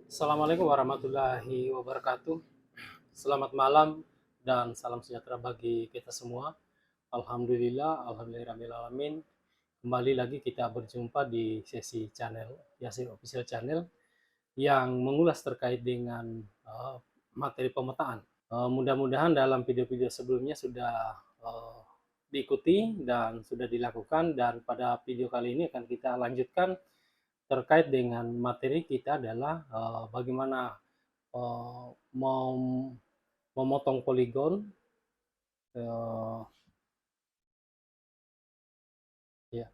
Assalamualaikum warahmatullahi wabarakatuh. Selamat malam dan salam sejahtera bagi kita semua. Alhamdulillahirrahmanirrahim. Kembali lagi kita berjumpa di sesi channel Yasir Official Channel yang mengulas terkait dengan materi pemetaan. Mudah-mudahan dalam video-video sebelumnya sudah diikuti dan sudah dilakukan, dan pada video kali ini akan kita lanjutkan terkait dengan materi kita adalah bagaimana uh, memotong poligon. uh, ya.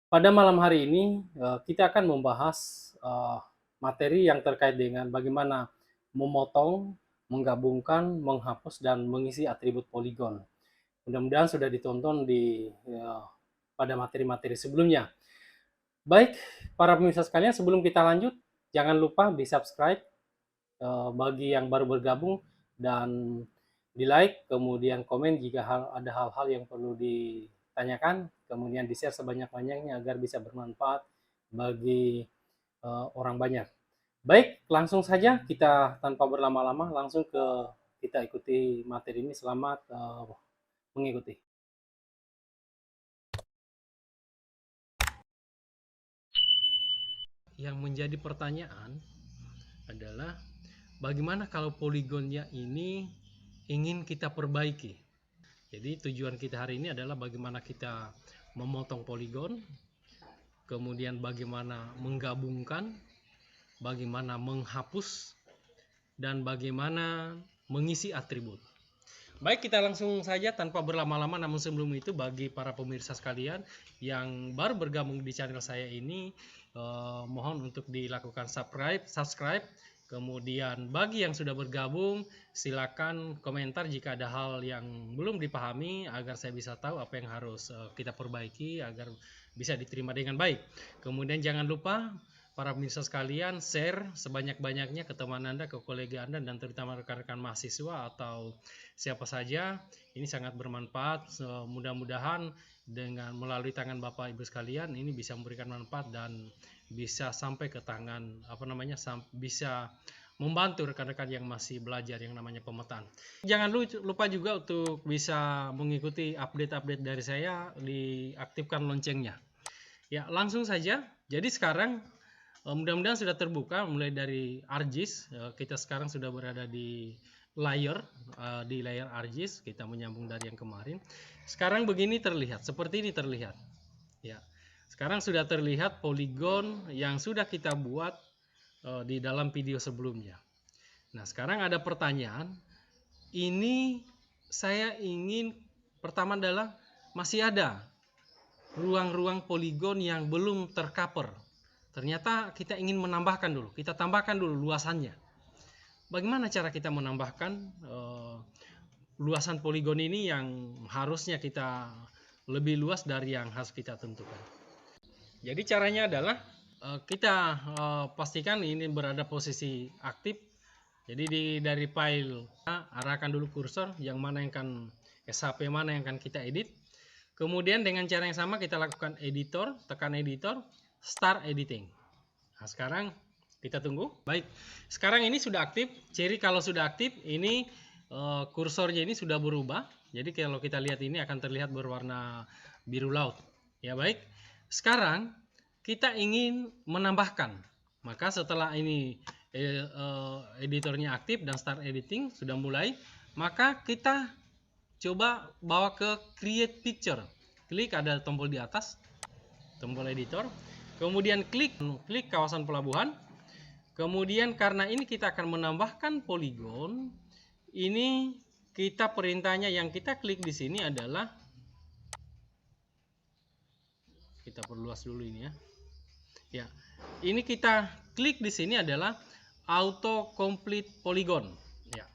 Pada malam hari ini kita akan membahas materi yang terkait dengan bagaimana memotong, menggabungkan, menghapus, dan mengisi atribut poligon. Mudah-mudahan sudah ditonton pada materi-materi sebelumnya. Baik, para pemirsa sekalian, sebelum kita lanjut, jangan lupa di subscribe bagi yang baru bergabung, dan di like, kemudian komen jika ada hal-hal yang perlu ditanyakan, kemudian di share sebanyak-banyaknya agar bisa bermanfaat bagi orang banyak. Baik, langsung saja kita tanpa berlama-lama langsung kita ikuti materi ini. Selamat mengikuti. Yang menjadi pertanyaan adalah bagaimana kalau poligonnya ini ingin kita perbaiki. Jadi tujuan kita hari ini adalah bagaimana kita memotong poligon, kemudian bagaimana menggabungkan, bagaimana menghapus, dan bagaimana mengisi atribut. Baik, kita langsung saja tanpa berlama-lama. Namun sebelum itu, bagi para pemirsa sekalian yang baru bergabung di channel saya ini, mohon untuk dilakukan subscribe. Kemudian bagi yang sudah bergabung, silakan komentar jika ada hal yang belum dipahami agar saya bisa tahu apa yang harus kita perbaiki agar bisa diterima dengan baik. Kemudian jangan lupa para pemirsa sekalian, share sebanyak-banyaknya ke teman Anda, ke kolega Anda, dan terutama rekan-rekan mahasiswa atau siapa saja. Ini sangat bermanfaat. Mudah-mudahan dengan melalui tangan Bapak Ibu sekalian ini bisa memberikan manfaat dan bisa sampai ke tangan bisa membantu rekan-rekan yang masih belajar yang namanya pemetaan. Jangan lupa juga untuk bisa mengikuti update-update dari saya, diaktifkan loncengnya. Ya, langsung saja. Jadi sekarang mudah-mudahan sudah terbuka mulai dari ArcGIS. Kita sekarang sudah berada di layar ArcGIS. Kita menyambung dari yang kemarin. Sekarang begini terlihat, seperti ini terlihat. Ya. Sekarang sudah terlihat poligon yang sudah kita buat di dalam video sebelumnya. Nah, sekarang ada pertanyaan. Ini saya ingin, pertama adalah masih ada ruang-ruang poligon yang belum tercover. Ternyata kita ingin menambahkan dulu, kita tambahkan dulu luasannya. Bagaimana cara kita menambahkan luasan poligon ini yang harusnya kita lebih luas dari yang harus kita tentukan? Jadi caranya adalah kita pastikan ini berada posisi aktif. Jadi dari file arahkan dulu kursor yang mana yang akan SHP mana yang akan kita edit. Kemudian dengan cara yang sama kita lakukan editor, tekan editor, start editing. Nah, sekarang kita tunggu. Baik, sekarang ini sudah aktif. Ciri kalau sudah aktif ini kursornya ini sudah berubah. Jadi kalau kita lihat ini akan terlihat berwarna biru laut. Ya baik. Sekarang kita ingin menambahkan. Maka setelah ini editornya aktif dan start editing sudah mulai, maka kita coba bawa ke create picture. Klik ada tombol di atas, tombol editor. Kemudian klik kawasan pelabuhan. Kemudian karena ini kita akan menambahkan poligon, ini kita perintahnya yang kita klik di sini adalah, kita perluas dulu ini ya. Ya, ini kita klik di sini adalah auto complete polygon. Ya,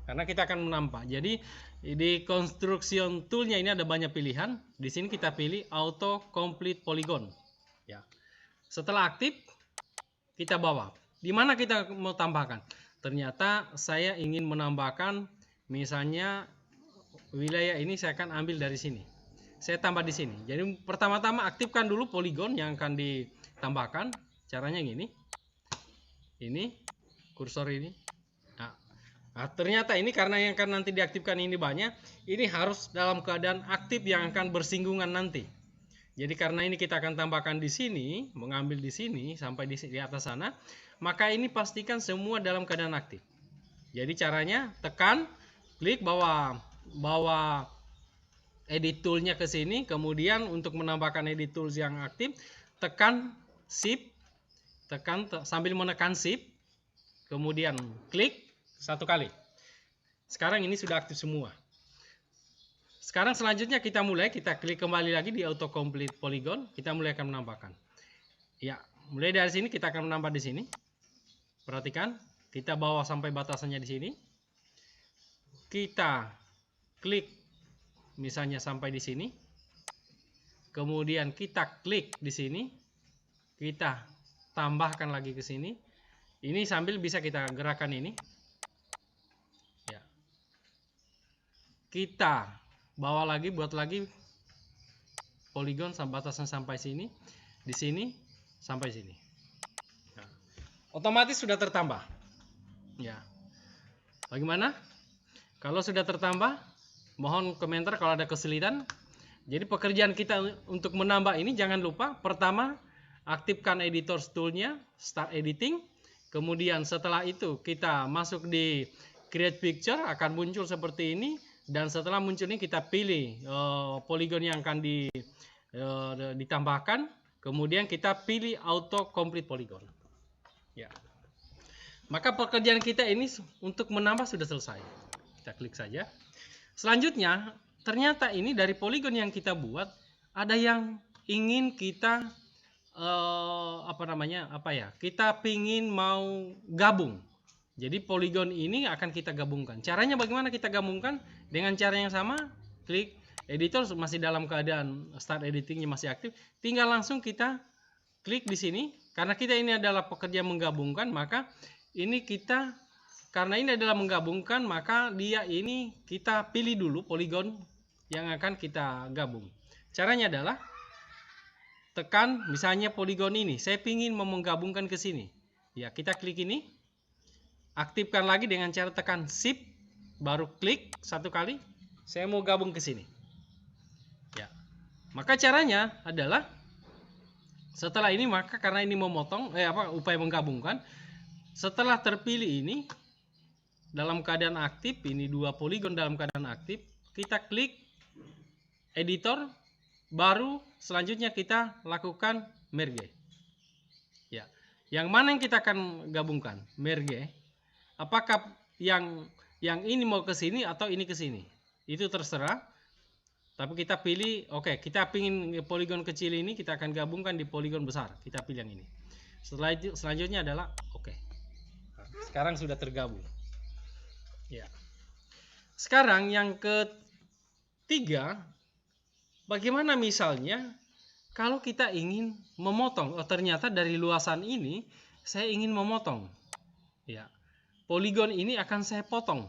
karena kita akan menambah. Jadi di construction toolnya ini ada banyak pilihan. Di sini kita pilih auto complete polygon. Ya, setelah aktif kita bawa. Di mana kita mau tambahkan? Ternyata saya ingin menambahkan, misalnya wilayah ini saya akan ambil dari sini. Saya tambah di sini. Jadi pertama-tama aktifkan dulu poligon yang akan ditambahkan. Caranya gini. Ini kursor ini. Nah, ternyata ini karena yang akan nanti diaktifkan ini banyak, ini harus dalam keadaan aktif yang akan bersinggungan nanti. Jadi karena ini kita akan tambahkan di sini, mengambil di sini sampai di atas sana, maka ini pastikan semua dalam keadaan aktif. Jadi caranya tekan, klik bawa edit toolnya ke sini, kemudian untuk menambahkan edit tools yang aktif, tekan shift, sambil menekan shift, kemudian klik 1 kali. Sekarang ini sudah aktif semua. Sekarang selanjutnya kita klik kembali lagi di auto complete polygon, kita mulai akan menambahkan. Ya, mulai dari sini kita akan menambah di sini. Perhatikan, kita bawa sampai batasannya di sini. Kita klik misalnya sampai di sini. Kemudian kita klik di sini. Kita tambahkan lagi ke sini. Ini sambil bisa kita gerakan ini. Ya. Kita bawa lagi, buat lagi poligon batasan sampai sini, di sini sampai sini. Nah, otomatis sudah tertambah. Ya. Bagaimana? Kalau sudah tertambah, mohon komentar kalau ada kesulitan. Jadi pekerjaan kita untuk menambah ini jangan lupa, pertama aktifkan editor toolnya, start editing. Kemudian setelah itu kita masuk di create picture, akan muncul seperti ini. Dan setelah muncul ini kita pilih poligon yang akan ditambahkan. Kemudian kita pilih auto complete polygon. Ya. Maka pekerjaan kita ini untuk menambah sudah selesai. Kita klik saja. Selanjutnya, ternyata ini dari poligon yang kita buat ada yang ingin kita kita pingin mau gabung. Jadi poligon ini akan kita gabungkan. Caranya bagaimana kita gabungkan? Dengan cara yang sama, klik editor masih dalam keadaan start editingnya masih aktif. Tinggal langsung kita klik di sini. Karena kita ini adalah pekerja menggabungkan, maka ini kita, karena ini adalah menggabungkan, maka dia ini kita pilih dulu poligon yang akan kita gabung. Caranya adalah tekan misalnya poligon ini. Saya ingin menggabungkan ke sini. Ya, kita klik ini. Aktifkan lagi dengan cara tekan shift, baru klik 1 kali. Saya mau gabung ke sini. Ya. Maka caranya adalah setelah ini, maka karena ini memotong upaya menggabungkan, setelah terpilih ini dalam keadaan aktif, ini 2 poligon dalam keadaan aktif, kita klik editor, baru selanjutnya kita lakukan merge. Ya. Yang mana yang kita akan gabungkan? Merge. Apakah yang ini mau ke sini atau ini ke sini? Itu terserah. Tapi kita pilih, oke, kita pingin poligon kecil ini kita akan gabungkan di poligon besar. Kita pilih yang ini. Setelah itu selanjutnya adalah oke. Sekarang sudah tergabung. Ya. Sekarang yang ketiga, bagaimana misalnya kalau kita ingin memotong? Oh, ternyata dari luasan ini saya ingin memotong. Ya. Poligon ini akan saya potong,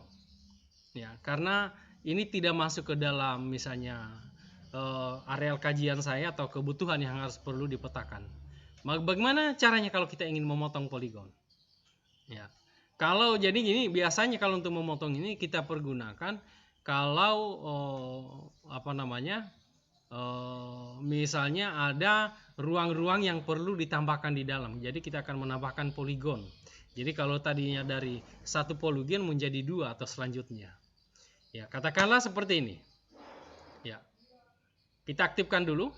ya, karena ini tidak masuk ke dalam misalnya areal kajian saya atau kebutuhan yang harus perlu dipetakan. Bagaimana caranya kalau kita ingin memotong poligon? Ya, kalau jadi gini, biasanya kalau untuk memotong ini kita pergunakan kalau misalnya ada ruang-ruang yang perlu ditambahkan di dalam. Jadi kita akan menambahkan poligon. Jadi kalau tadinya dari 1 poligon menjadi 2 atau selanjutnya. Ya, katakanlah seperti ini. Ya. Kita aktifkan dulu.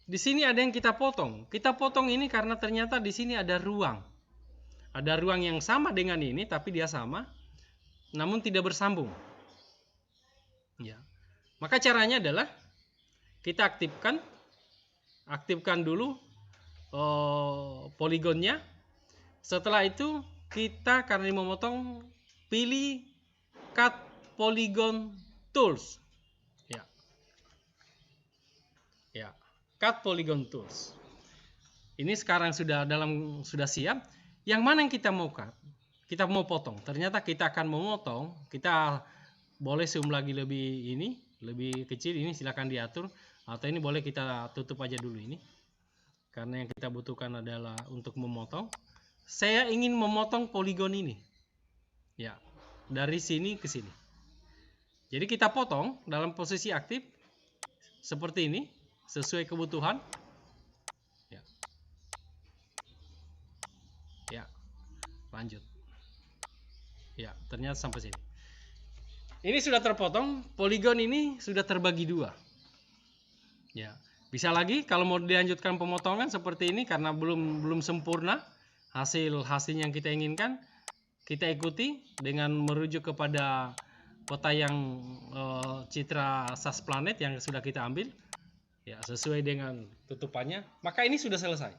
Di sini ada yang kita potong. Kita potong ini karena ternyata di sini ada ruang. Ada ruang yang sama dengan ini tapi dia sama namun tidak bersambung. Ya. Maka caranya adalah kita aktifkan dulu poligonnya. Setelah itu kita karena memotong, pilih cut polygon tools. Ya. Ya, cut polygon tools. Ini sekarang sudah siap. Yang mana yang kita mau cut? Kita mau potong. Ternyata kita akan memotong. Kita boleh zoom lagi lebih kecil, ini silakan diatur, atau ini boleh kita tutup aja dulu ini. Karena yang kita butuhkan adalah untuk memotong. saya ingin memotong poligon ini. Ya, dari sini ke sini. Jadi kita potong dalam posisi aktif seperti ini, sesuai kebutuhan. Ya. Ya, lanjut. Ya, ternyata sampai sini. Ini sudah terpotong, poligon ini sudah terbagi dua. Ya, bisa lagi kalau mau dilanjutkan pemotongan seperti ini karena belum sempurna hasilnya yang kita inginkan, kita ikuti dengan merujuk kepada peta yang citra SAS planet yang sudah kita ambil. Ya, sesuai dengan tutupannya, maka ini sudah selesai.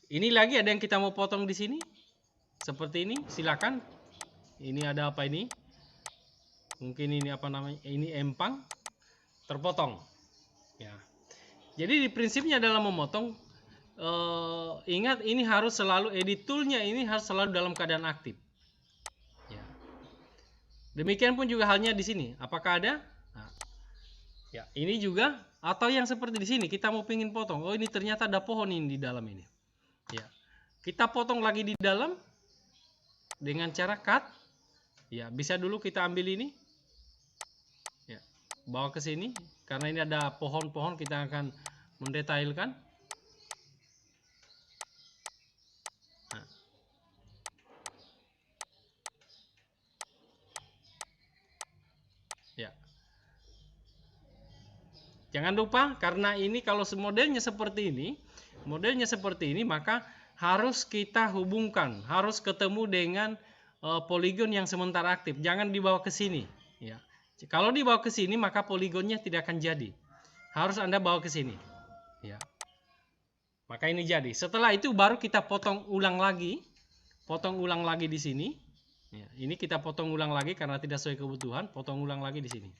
Ini lagi ada yang kita mau potong di sini. Seperti ini, silakan. Ini ada apa ini? Mungkin ini apa namanya? Ini empang terpotong. Ya. Jadi prinsipnya adalah memotong. Ingat ini harus selalu edit toolnya ini harus selalu dalam keadaan aktif. Ya. Demikian pun juga halnya di sini. Apakah ada? Nah. Ya, ini juga atau yang seperti di sini kita mau pingin potong. Oh, ini ternyata ada pohon ini di dalam ini. Ya. Kita potong lagi di dalam dengan cara cut. Ya, bisa dulu kita ambil ini. Ya, bawa ke sini karena ini ada pohon-pohon, kita akan mendetailkan. Nah. Ya. Jangan lupa karena ini kalau modelnya seperti ini, maka harus kita hubungkan, harus ketemu dengan poligon yang sementara aktif. Jangan dibawa ke sini. Ya. Kalau dibawa ke sini maka poligonnya tidak akan jadi. Harus Anda bawa ke sini. Ya. Maka ini jadi. Setelah itu baru kita potong ulang lagi di sini. Ya. Ini kita potong ulang lagi karena tidak sesuai kebutuhan. Potong ulang lagi di sini.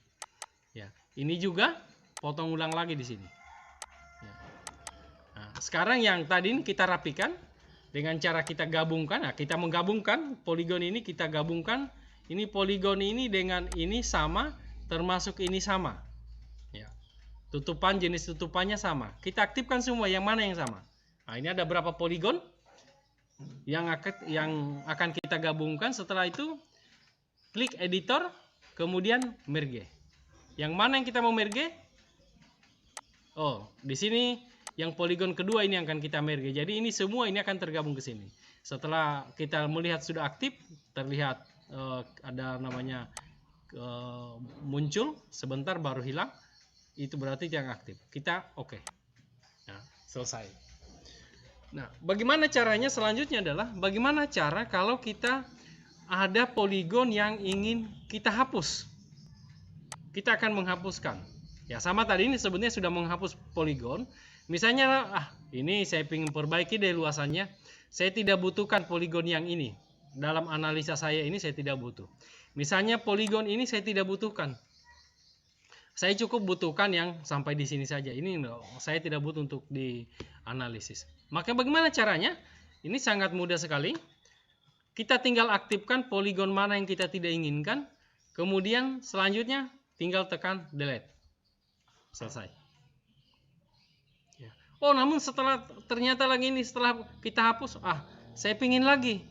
Ya. Ini juga potong ulang lagi di sini. Ya. Nah, sekarang yang tadi ini kita rapikan dengan cara kita gabungkan. Nah, kita menggabungkan poligon ini, kita gabungkan. Ini poligon ini dengan ini sama, termasuk ini sama. Ya. Tutupan, jenis tutupannya sama. Kita aktifkan semua, yang mana yang sama. Nah, ini ada berapa poligon yang akan kita gabungkan. Setelah itu klik editor, kemudian merge. Yang mana yang kita mau merge? Oh, di sini yang poligon kedua ini akan kita merge. Jadi ini semua ini akan tergabung ke sini. Setelah kita melihat sudah aktif, terlihat ada namanya muncul, sebentar baru hilang. Itu berarti yang aktif. Kita oke. Nah, selesai. Nah, bagaimana caranya selanjutnya adalah bagaimana cara kalau kita ada poligon yang ingin kita hapus. Kita akan menghapuskan. Ya, sama tadi ini sebenarnya sudah menghapus poligon. Misalnya, ini saya ingin perbaiki deh luasannya. Saya tidak butuhkan poligon yang ini. Dalam analisa saya ini saya tidak butuh. Misalnya poligon ini saya tidak butuhkan. Saya cukup butuhkan yang sampai di sini saja. Ini saya tidak butuh untuk dianalisis. Maka bagaimana caranya? Ini sangat mudah sekali. Kita tinggal aktifkan poligon mana yang kita tidak inginkan. Kemudian selanjutnya tinggal tekan delete. Selesai. Oh, namun ternyata lagi ini setelah kita hapus, saya pingin lagi.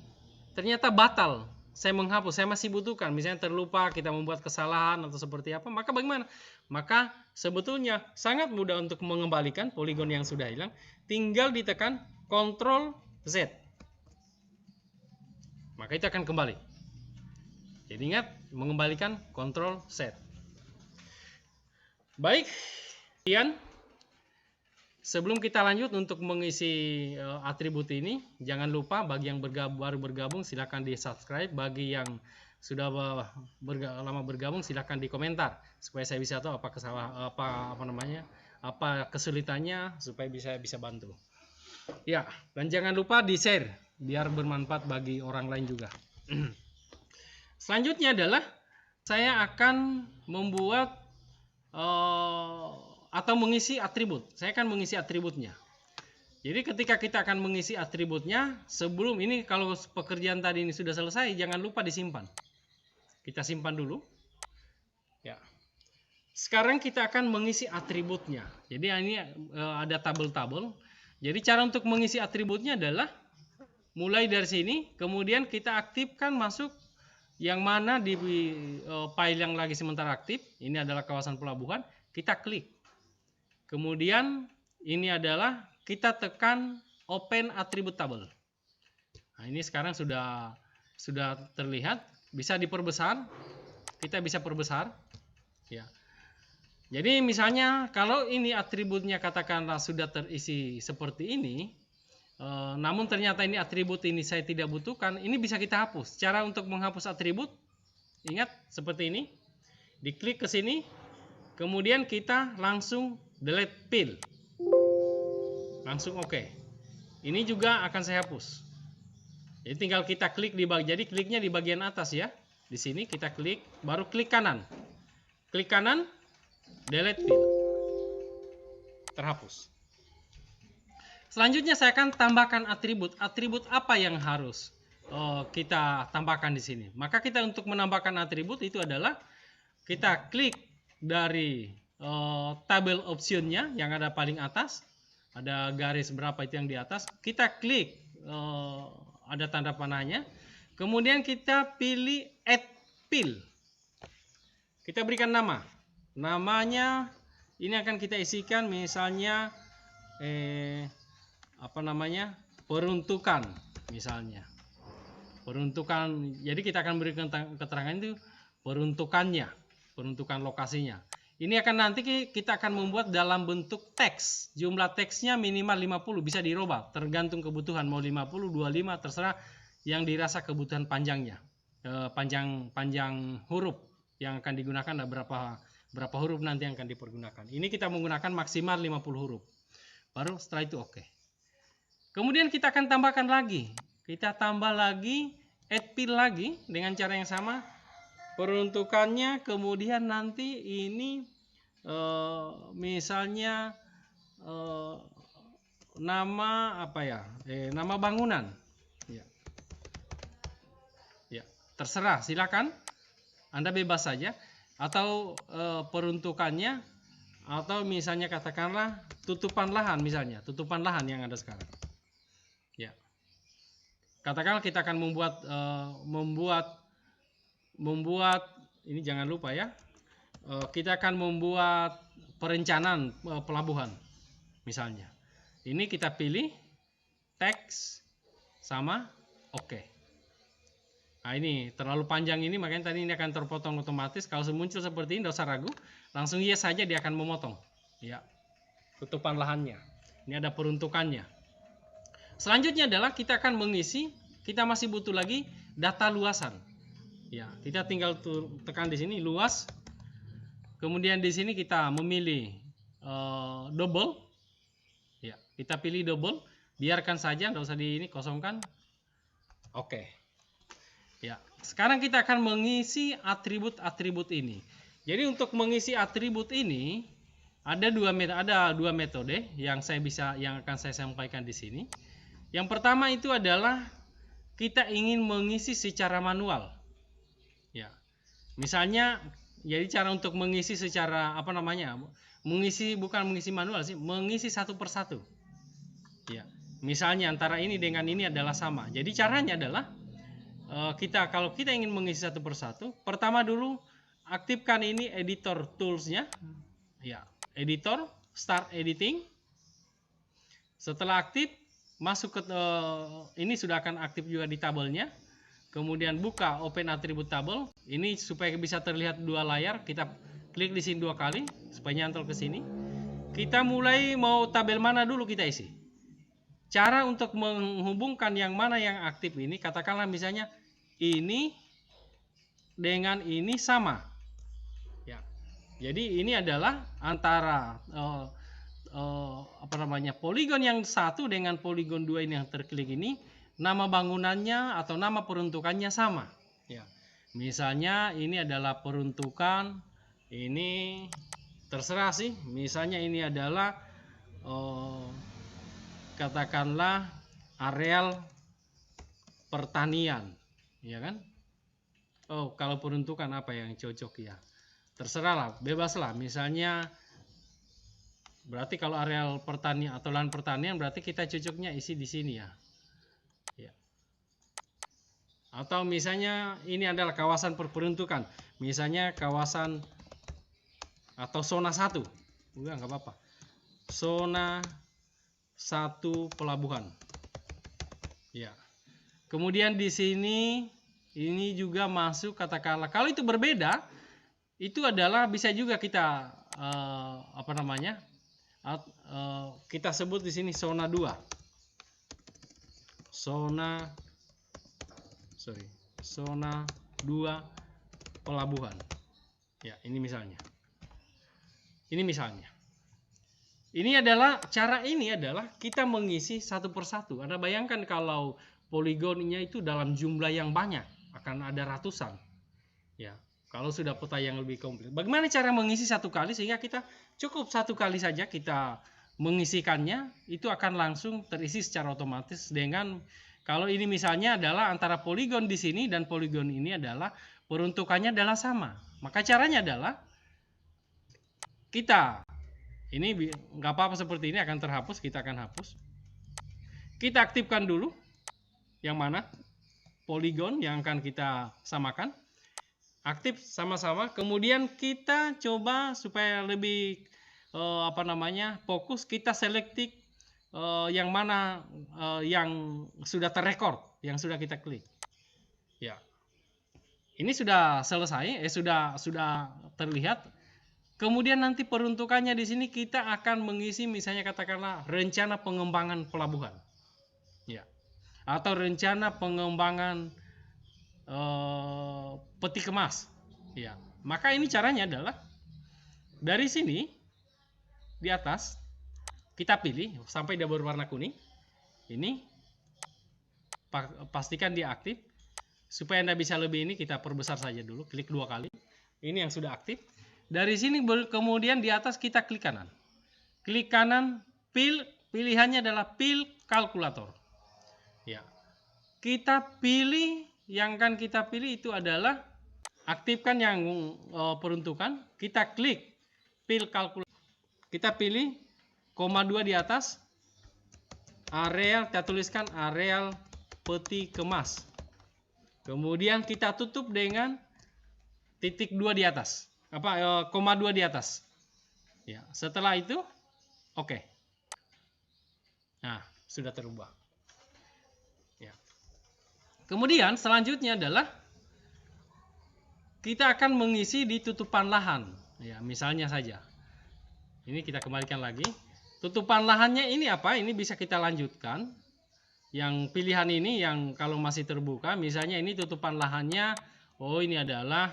Ternyata batal. Saya menghapus, saya masih butuhkan. Misalnya terlupa, kita membuat kesalahan atau seperti apa, maka bagaimana? Maka sebetulnya sangat mudah untuk mengembalikan poligon yang sudah hilang. Tinggal ditekan Ctrl Z. Maka itu akan kembali. Jadi ingat, mengembalikan Ctrl Z. Baik, kemudian sebelum kita lanjut untuk mengisi atribut ini, jangan lupa bagi yang baru bergabung silakan di subscribe. Bagi yang sudah lama bergabung silakan di komentar supaya saya bisa tahu apa kesulitannya supaya bisa bantu. Ya, dan jangan lupa di share biar bermanfaat bagi orang lain juga. Selanjutnya adalah saya akan membuat atau mengisi atribut. Saya akan mengisi atributnya. Jadi ketika kita akan mengisi atributnya, sebelum ini kalau pekerjaan tadi ini sudah selesai, jangan lupa disimpan. Kita simpan dulu. Ya. Sekarang kita akan mengisi atributnya. Jadi ini ada tabel-tabel. Jadi cara untuk mengisi atributnya adalah mulai dari sini, kemudian kita aktifkan masuk yang mana di file yang lagi sementara aktif. Ini adalah kawasan pelabuhan, kita klik. Kemudian ini adalah kita tekan open attribute table. Nah, ini sekarang sudah terlihat, bisa diperbesar. Kita bisa perbesar, ya. Jadi misalnya kalau ini atributnya katakanlah sudah terisi seperti ini, namun ternyata ini atribut ini saya tidak butuhkan, ini bisa kita hapus. Cara untuk menghapus atribut, ingat seperti ini, diklik ke sini, kemudian kita langsung delete fill, langsung oke. Ini juga akan saya hapus. Jadi tinggal kita klik di bagian, jadi kliknya di bagian atas ya. Di sini kita klik, baru klik kanan. Klik kanan, delete fill. Terhapus. Selanjutnya saya akan tambahkan atribut. Atribut apa yang harus kita tambahkan di sini? Maka kita untuk menambahkan atribut itu adalah kita klik dari tabel optionnya yang ada paling atas. Ada garis berapa itu yang di atas. Kita klik ada tanda panahnya. Kemudian kita pilih add fill. Kita berikan nama. Namanya ini akan kita isikan misalnya peruntukan misalnya. Peruntukan. Jadi kita akan berikan keterangan itu peruntukannya, peruntukan lokasinya. Ini akan nanti kita akan membuat dalam bentuk teks. Jumlah teksnya minimal 50, bisa dirubah tergantung kebutuhan, mau 50, 25 terserah yang dirasa kebutuhan panjangnya. Panjang huruf yang akan digunakan, ada berapa huruf nanti yang akan dipergunakan. Ini kita menggunakan maksimal 50 huruf. Baru setelah itu oke. Kemudian kita akan tambahkan lagi. Kita tambah lagi add fill lagi dengan cara yang sama. Peruntukannya, kemudian nanti ini misalnya nama apa ya? Nama bangunan. Ya, terserah, silakan. Anda bebas saja. Atau peruntukannya, atau misalnya katakanlah tutupan lahan misalnya, tutupan lahan yang ada sekarang. Ya. Katakanlah kita akan membuat ini jangan lupa ya. Kita akan membuat perencanaan pelabuhan misalnya. Ini kita pilih teks sama oke. Nah ini terlalu panjang ini, makanya tadi ini akan terpotong otomatis. Kalau muncul seperti ini, tidak usah ragu, langsung yes saja dia akan memotong. Ya, tutupan lahannya. Ini ada peruntukannya. Selanjutnya adalah kita akan mengisi. Kita masih butuh lagi data luasan. Ya, kita tinggal tekan di sini luas. Kemudian di sini kita memilih double. Ya, kita pilih double. Biarkan saja, tidak usah di ini kosongkan. Oke. Ya, sekarang kita akan mengisi atribut-atribut ini. Jadi untuk mengisi atribut ini ada dua metode yang akan saya sampaikan di sini. Yang pertama itu adalah kita ingin mengisi secara manual. Ya. Misalnya, jadi cara untuk mengisi secara bukan mengisi manual sih, mengisi satu persatu. Ya. Misalnya antara ini dengan ini adalah sama. Jadi caranya adalah kalau kita ingin mengisi satu persatu, pertama dulu aktifkan ini editor toolsnya, ya, editor, start editing. Setelah aktif, masuk ke ini sudah akan aktif juga di tabelnya. Kemudian buka open attribute table. Ini supaya bisa terlihat dua layar, kita klik di sini 2 kali supaya nyantol ke sini. Kita mulai mau tabel mana dulu kita isi. Cara untuk menghubungkan yang mana yang aktif ini, katakanlah misalnya ini dengan ini sama. Ya. Jadi ini adalah antara poligon yang satu dengan poligon 2 ini yang terklik ini, nama bangunannya atau nama peruntukannya sama. Ya. Misalnya ini adalah peruntukan, ini terserah sih. Misalnya ini adalah katakanlah areal pertanian, ya kan? Oh, kalau peruntukan apa yang cocok ya? Terserah lah, bebas lah. Misalnya, berarti kalau areal pertanian atau lahan pertanian, berarti kita cocoknya isi di sini ya. Ya. Atau misalnya ini adalah kawasan peruntukan, misalnya kawasan atau zona 1. Udah nggak apa-apa. Zona 1 pelabuhan. Ya. Kemudian di sini ini juga masuk katakanlah kalau itu berbeda, itu adalah bisa juga kita kita sebut di sini zona 2. Zona 2 pelabuhan. Ya, ini misalnya. Ini adalah cara ini adalah kita mengisi satu persatu. Anda bayangkan kalau poligonnya itu dalam jumlah yang banyak, akan ada ratusan. Ya, kalau sudah peta yang lebih komplit. Bagaimana cara mengisi satu kali sehingga kita cukup satu kali saja kita mengisikannya, itu akan langsung terisi secara otomatis dengan kalau ini misalnya adalah antara poligon di sini dan poligon ini adalah peruntukannya adalah sama. Maka caranya adalah kita ini nggak apa-apa seperti ini akan terhapus, kita akan hapus. Kita aktifkan dulu yang mana poligon yang akan kita samakan. Aktif sama-sama. Kemudian kita coba supaya lebih fokus, kita selektif yang mana yang sudah terrekord, yang sudah kita klik. Ya. Ini sudah selesai, sudah terlihat. Kemudian nanti peruntukannya di sini kita akan mengisi misalnya katakanlah rencana pengembangan pelabuhan. Ya. Atau rencana pengembangan peti kemas. Ya. Maka ini caranya adalah dari sini di atas kita pilih sampai dia berwarna kuning. Ini pastikan dia aktif. Supaya Anda bisa lebih ini kita perbesar saja dulu, klik 2 kali. Ini yang sudah aktif. Dari sini kemudian di atas kita klik kanan. Klik kanan, pilihannya adalah pil kalkulator. Ya. Kita pilih yang akan kita pilih itu adalah aktifkan yang peruntukan. Kita klik pil kalkulator. Kita pilih koma 2 di atas. Areal, kita tuliskan areal peti kemas. Kemudian kita tutup dengan titik 2 di atas. Koma 2 di atas. Ya, setelah itu oke. Nah, sudah terubah. Ya. Kemudian selanjutnya adalah kita akan mengisi di tutupan lahan. Ya, misalnya saja. Ini kita kembalikan lagi. Tutupan lahannya ini apa? Ini bisa kita lanjutkan. Yang pilihan ini yang kalau masih terbuka, misalnya ini tutupan lahannya, ini adalah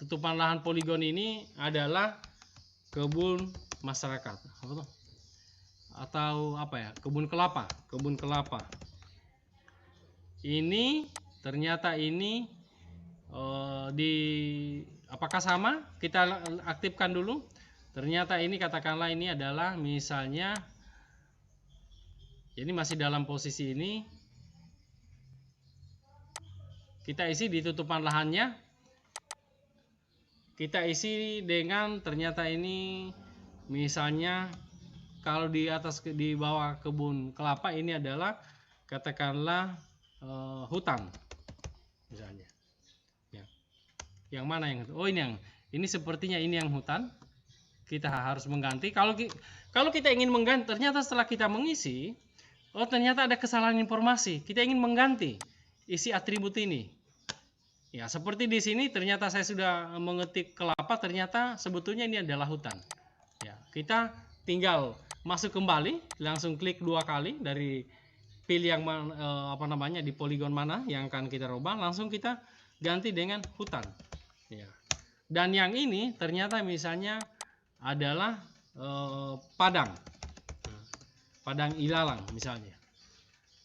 tutupan lahan poligon ini adalah kebun masyarakat atau kebun kelapa. Ini ternyata ini apakah sama? Kita aktifkan dulu. Ternyata ini katakanlah ini adalah misalnya ini masih dalam posisi ini. Kita isi di tutupan lahannya. Kita isi dengan ternyata ini misalnya kalau di bawah kebun kelapa ini adalah katakanlah hutan misalnya. Ya. Yang mana yang ini sepertinya ini yang hutan. Kita harus mengganti. Kalau kita ingin mengganti, ternyata setelah kita mengisi, ternyata ada kesalahan informasi. Kita ingin mengganti isi atribut ini. Ya, seperti di sini ternyata saya sudah mengetik kelapa, ternyata sebetulnya ini adalah hutan. Ya, kita tinggal masuk kembali, langsung klik 2 kali dari pilih yang di poligon mana yang akan kita rubah, langsung kita ganti dengan hutan. Ya. Dan yang ini ternyata misalnya adalah padang. Padang ilalang misalnya.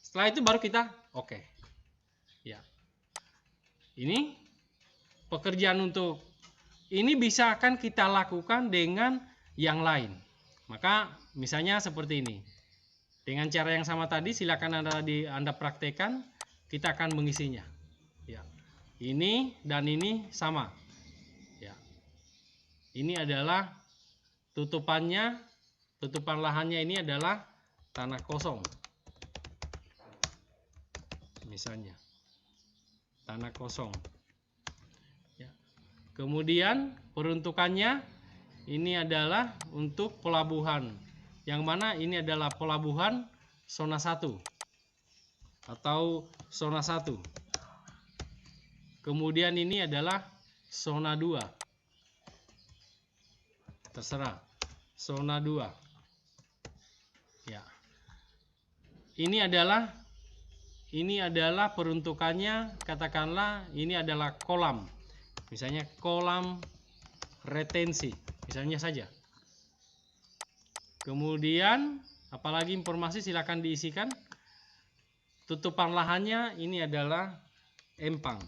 Setelah itu baru kita oke. Ya. Ini pekerjaan untuk ini bisa akan kita lakukan dengan yang lain. Maka misalnya seperti ini. Dengan cara yang sama tadi silakan Anda praktekkan, kita akan mengisinya. Ya. Ini dan ini sama. Ya. Ini adalah tutupan lahannya ini adalah tanah kosong. Misalnya. tanah kosong. Ya. Kemudian peruntukannya ini adalah untuk pelabuhan, yang mana ini adalah pelabuhan zona 1 atau zona 1. Kemudian ini adalah zona 2. Terserah. Zona 2. Ya. Ini adalah peruntukannya, katakanlah ini adalah kolam. Misalnya kolam retensi, misalnya saja. Kemudian apalagi informasi silakan diisikan. Tutupan lahannya ini adalah empang.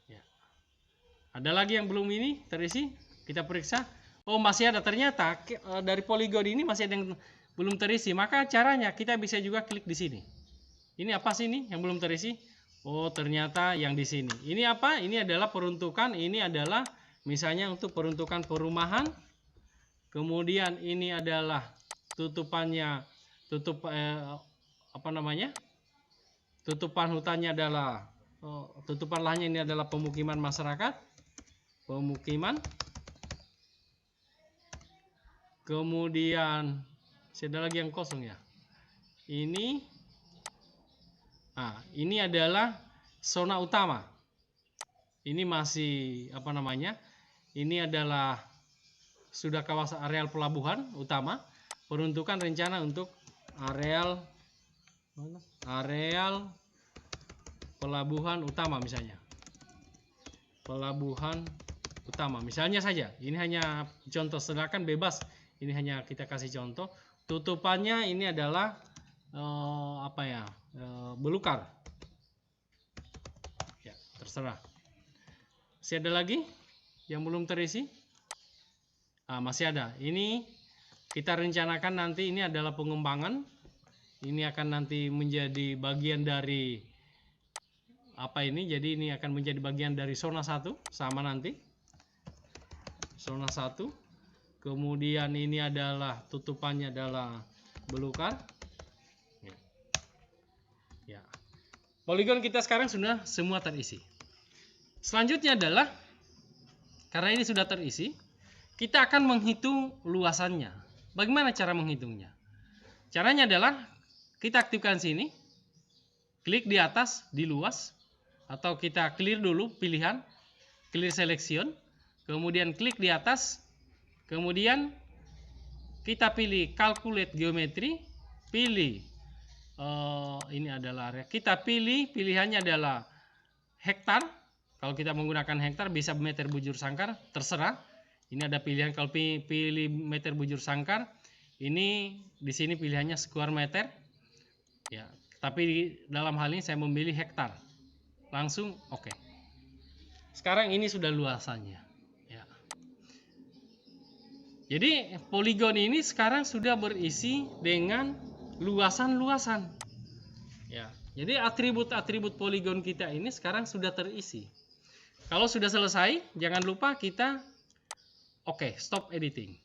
Ya. Ada lagi yang belum ini terisi? Kita periksa. Oh, masih ada, ternyata dari poligon ini masih ada yang belum terisi. Maka caranya kita bisa juga klik di sini. Ini apa sih ini yang belum terisi? Oh, ternyata yang di sini. Ini apa? Ini adalah peruntukan. Ini adalah misalnya untuk peruntukan perumahan. Kemudian ini adalah tutupannya, tutupan hutannya adalah tutupan lahannya ini adalah pemukiman masyarakat. Pemukiman. Kemudian ada lagi yang kosong ya. Ini adalah zona utama. Ini masih ini adalah sudah kawasan areal pelabuhan utama. Peruntukan rencana untuk areal pelabuhan utama misalnya. Pelabuhan utama misalnya saja. Ini hanya contoh, sedangkan bebas. Ini hanya kita kasih contoh. Tutupannya ini adalah belukar. Ya, terserah. Masih ada lagi yang belum terisi? Masih ada. Ini kita rencanakan nanti ini adalah pengembangan. Ini akan nanti menjadi bagian dari jadi ini akan menjadi bagian dari zona 1 sama nanti. Zona 1. Kemudian ini adalah tutupannya adalah belukar. Ya. Poligon kita sekarang sudah semua terisi. Selanjutnya adalah karena ini sudah terisi, kita akan menghitung luasannya. Bagaimana cara menghitungnya? Caranya adalah kita aktifkan sini, klik di atas di luas, atau kita clear dulu pilihan, clear selection, kemudian klik di atas, kemudian kita pilih calculate geometry, pilih ini adalah area. Kita pilih pilihannya adalah hektar. Kalau kita menggunakan hektar bisa meter bujur sangkar, terserah. Ini ada pilihan kalau pilih meter bujur sangkar. Ini di sini pilihannya square meter. Ya, tapi dalam hal ini saya memilih hektar. Langsung oke. Sekarang ini sudah luasannya. Ya. Jadi poligon ini sekarang sudah berisi dengan luasan-luasan. Ya. Jadi atribut-atribut poligon kita ini sekarang sudah terisi. Kalau sudah selesai, jangan lupa kita stop editing.